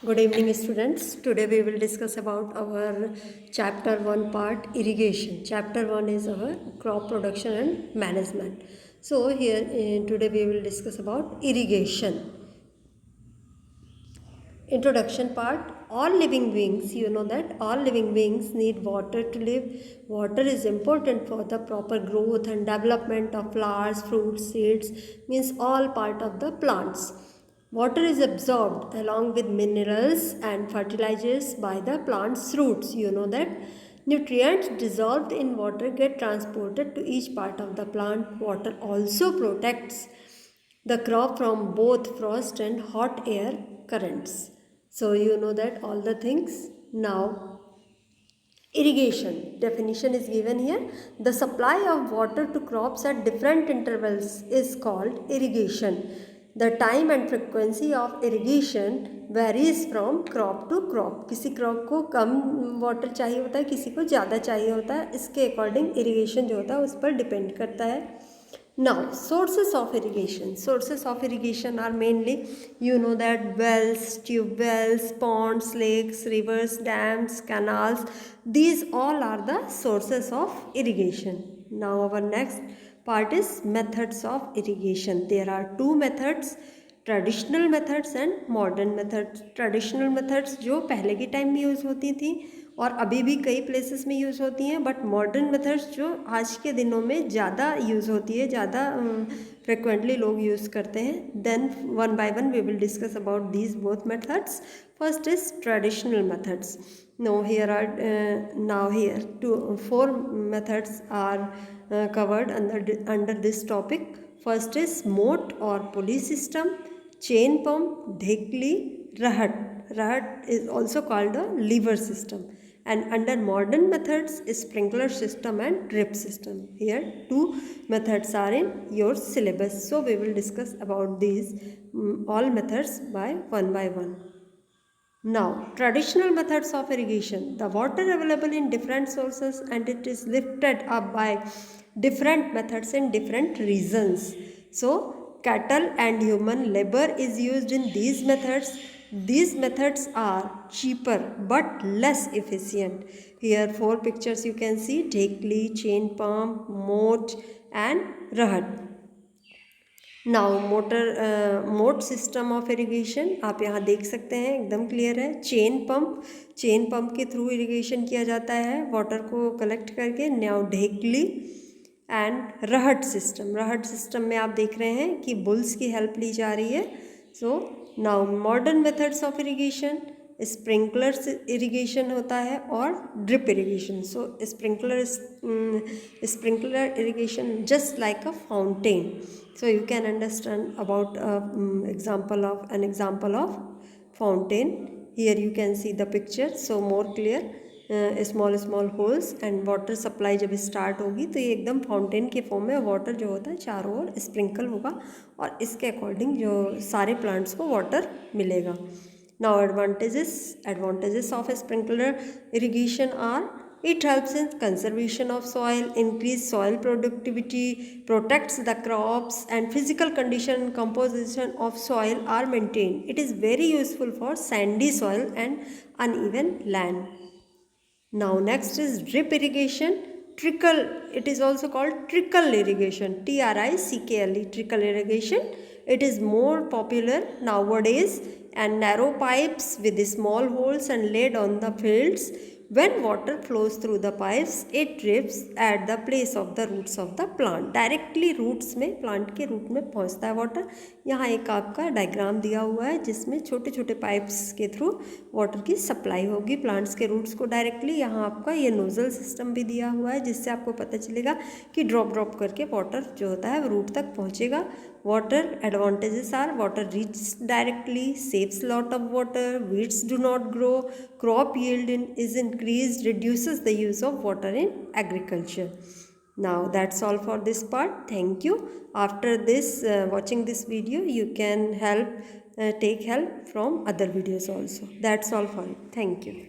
Good evening, students. Today we will discuss about our chapter 1 part irrigation. Chapter 1 is our crop production and management. So here today we will discuss about irrigation. Introduction part. All living beings, you know that all living beings need water to live. Water is important for the proper growth and development of flowers, fruits, seeds, means all part of the plants. Water is absorbed along with minerals and fertilizers by the plant's roots. You know that nutrients dissolved in water get transported to each part of the plant. Water also protects the crop from both frost and hot air currents. So you know that all the things. Now irrigation definition is given here. The supply of water to crops at different intervals is called irrigation. The time and frequency of irrigation varies from crop to crop. किसी crop को कम water चाहिए होता है, किसी को ज़्यादा चाहिए होता है. इसके अकॉर्डिंग इरिगेशन जो होता है उस पर डिपेंड करता है. Now, sources of irrigation. Sources of irrigation are mainly, you know that wells, tube wells, ponds, lakes, rivers, dams, canals. These all are the sources of irrigation. Now, our next part is methods of irrigation. There are two methods. Traditional methods and modern methods. Traditional methods जो पहले के time में use होती थी और अभी भी कई प्लेसेस में यूज़ होती हैं, बट मॉडर्न मेथड्स जो आज के दिनों में ज़्यादा यूज़ होती है, ज़्यादा फ्रिक्वेंटली लोग यूज़ करते हैं. Then one by one we will discuss about these both methods. First is traditional methods. Now here four methods are covered under this topic. First is moat or pulley system, chain pump, dhekli, rahat. Rahat is also called a lever system. And under modern methods is sprinkler system and drip system. Here two methods are in your syllabus, so we will discuss about these all methods by one. Now, traditional methods of irrigation. The water available in different sources and it is lifted up by different methods in different regions. So, cattle and human labor is used in these methods. These methods are cheaper but less efficient. Here four pictures you can see: dhekli, chain pump, moat and rahat. Now मोट system of irrigation आप यहाँ देख सकते हैं, एकदम clear है. Chain pump के through irrigation किया जाता है वाटर को कलेक्ट करके. नाउ ढेकली एंड रहट सिस्टम में आप देख रहे हैं कि बुल्स की हेल्प ली जा रही है. So now modern methods of irrigation. Sprinkler irrigation होता है और drip irrigation. So sprinkler irrigation just like a fountain. So you can understand about example of fountain. Here you can see the picture, so more clear. Small holes and water supply जब start होगी तो ये एकदम fountain के form में water जो होता है चारों ओर स्प्रिंकल होगा और इसके अकॉर्डिंग जो सारे प्लांट्स को वाटर मिलेगा. Now advantages of sprinkler irrigation are: it helps in conservation of soil, increase soil productivity, protects the crops, and physical condition and composition of soil are maintained. It is very useful for sandy soil and uneven land. Now next is drip irrigation. It is also called trickle irrigation. TRICKLE, trickle irrigation. It is more popular nowadays, and narrow pipes with small holes and laid on the fields. When water flows through the pipes, it drips at the place of the roots of the plant. Directly roots में, plant के root में पहुँचता है water. यहाँ एक आपका diagram दिया हुआ है जिसमें छोटे छोटे पाइप्स के थ्रू वाटर की सप्लाई होगी प्लांट्स के रूट्स को डायरेक्टली. यहाँ आपका ये नोजल सिस्टम भी दिया हुआ है जिससे आपको पता चलेगा कि ड्रॉप करके वाटर जो होता है वो रूट तक पहुँचेगा. Water advantages are: water reaches directly, saves lot of water, weeds do not grow, crop yield is increased, reduces the use of water in agriculture. Now that's all for this part. Thank you. After this watching this video you can take help from other videos also. That's all for it. Thank you.